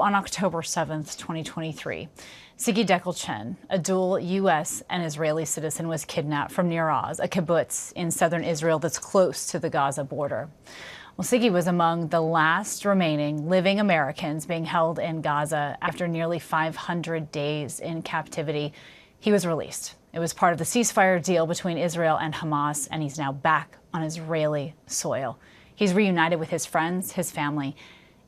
On October 7th, 2023, Sagui Dekel-Chen, a dual U.S. and Israeli citizen, was kidnapped from Nir Oz, a kibbutz in southern Israel that's close to the Gaza border. Well, Sagui was among the last remaining living Americans being held in Gaza after nearly 500 days in captivity. He was released. It was part of the ceasefire deal between Israel and Hamas, and he's now back on Israeli soil. He's reunited with his friends, his family,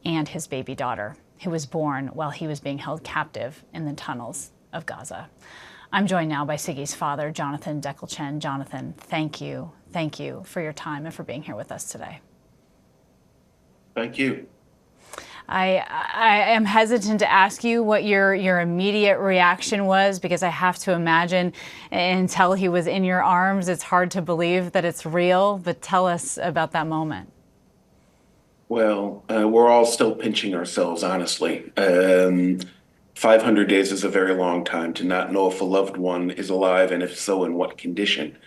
and his baby daughter, who was born while he was being held captive in the tunnels of Gaza. I'm joined now by Sagui's father, Jonathan Dekel-Chen. Jonathan, thank you for your time and for being here with us today. Thank you. I am hesitant to ask you what your immediate reaction was, because I have to imagine until he was in your arms, it's hard to believe that it's real. But tell us about that moment. Well, we're all still pinching ourselves, honestly. 500 days is a very long time to not know if a loved one is alive, and if so, in what condition.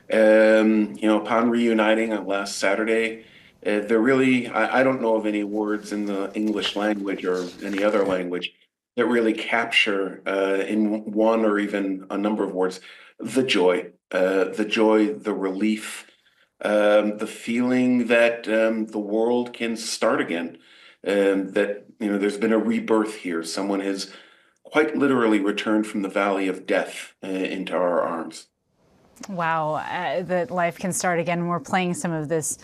Upon reuniting on last Saturday, I don't know of any words in the English language or any other language that really capture in one or even a number of words the joy, the relief, the feeling that the world can start again, that there's been a rebirth here. Someone has quite literally returned from the valley of death into our arms. Wow, that life can start again. We're playing some of this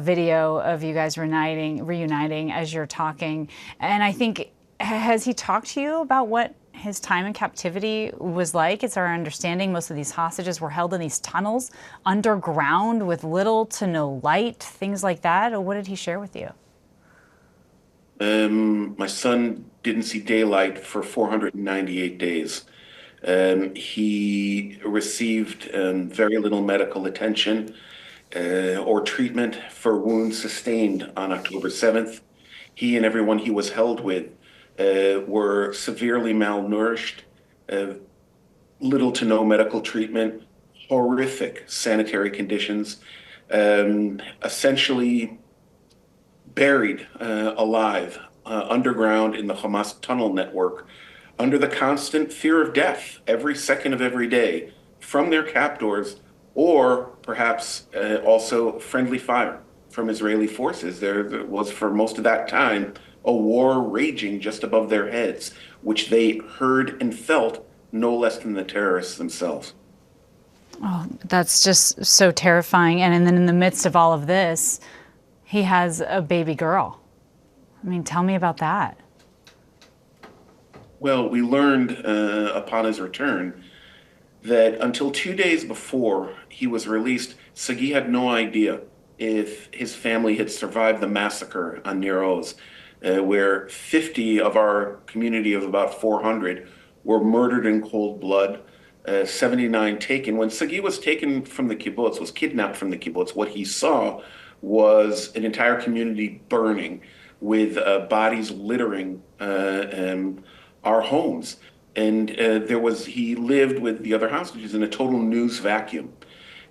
video of you guys reuniting as you're talking. And I think, has he talked to you about what his time in captivity was like? It's our understanding most of these hostages were held in these tunnels underground with little to no light, things like that. Or what did he share with you? My son didn't see daylight for 498 days. He received very little medical attention or treatment for wounds sustained on October 7th. He and everyone he was held with were severely malnourished, little to no medical treatment, horrific sanitary conditions, essentially buried alive underground in the Hamas tunnel network, under the constant fear of death every second of every day from their captors, or perhaps also friendly fire from Israeli forces. There was, for most of that time, a war raging just above their heads, which they heard and felt no less than the terrorists themselves. Oh, that's just so terrifying. And then in the midst of all of this, he has a baby girl. I mean, tell me about that. Well, we learned upon his return that until 2 days before he was released, Sagui had no idea if his family had survived the massacre on Nir Oz, where 50 of our community of about 400 were murdered in cold blood, 79 taken. When Sagui was taken from the kibbutz, was kidnapped from the kibbutz, what he saw was an entire community burning, with bodies littering our homes. And he lived with the other hostages in a total news vacuum.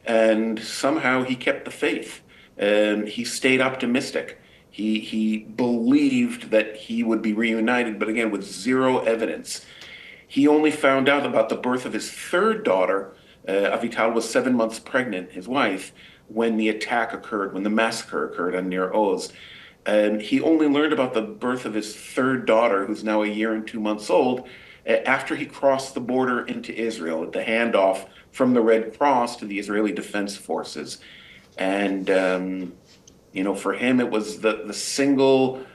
And somehow he kept the faith. He stayed optimistic. He believed that he would be reunited, but again, with zero evidence. He only found out about the birth of his third daughter. Avital was 7 months pregnant, his wife, when the attack occurred, when the massacre occurred on Nir Oz. He only learned about the birth of his third daughter, who's now 1 year and 2 months old, after he crossed the border into Israel at the handoff from the Red Cross to the Israeli Defense Forces. And, for him, it was the single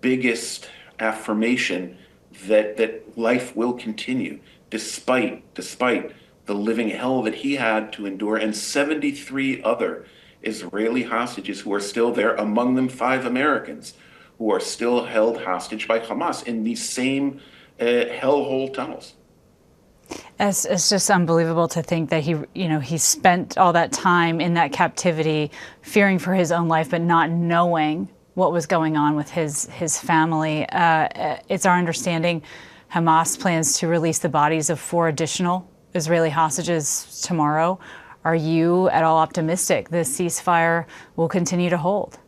biggest affirmation that life will continue, despite the living hell that he had to endure, and 73 other Israeli hostages who are still there, among them 5 Americans who are still held hostage by Hamas in these same hellhole tunnels. It's just unbelievable to think that he spent all that time in that captivity, fearing for his own life, but not knowing what was going on with his family. It's our understanding Hamas plans to release the bodies of 4 additional Israeli hostages tomorrow. Are you at all optimistic this ceasefire will continue to hold?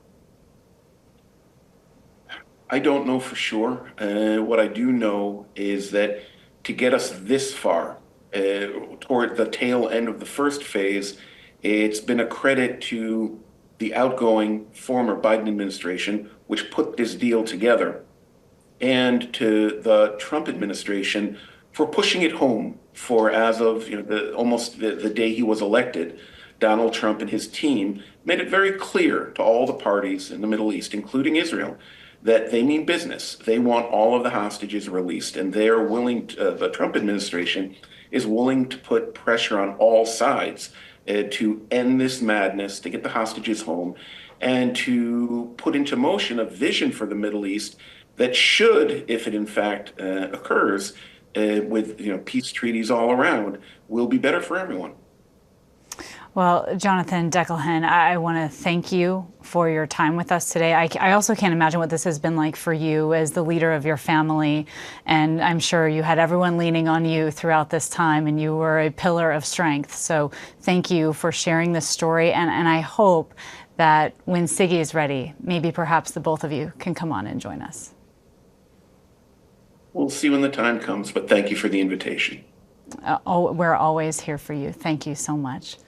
I don't know for sure. What I do know is that to get us this far, toward the tail end of the first phase, it's been a credit to the outgoing former Biden administration, which put this deal together, and to the Trump administration for pushing it home for as of almost the day he was elected. Donald Trump and his team made it very clear to all the parties in the Middle East, including Israel, that they mean business. They want all of the hostages released, and they are willing the Trump administration is willing to put pressure on all sides to end this madness, to get the hostages home, and to put into motion a vision for the Middle East that should, if it in fact occurs, with peace treaties all around, will be better for everyone. Well, Jonathan Dekel-Chen, I want to thank you for your time with us today. I also can't imagine what this has been like for you as the leader of your family. And I'm sure you had everyone leaning on you throughout this time, and you were a pillar of strength. So thank you for sharing this story. And I hope that when Siggy is ready, maybe perhaps the both of you can come on and join us. We'll see when the time comes, but thank you for the invitation. We're always here for you. Thank you so much.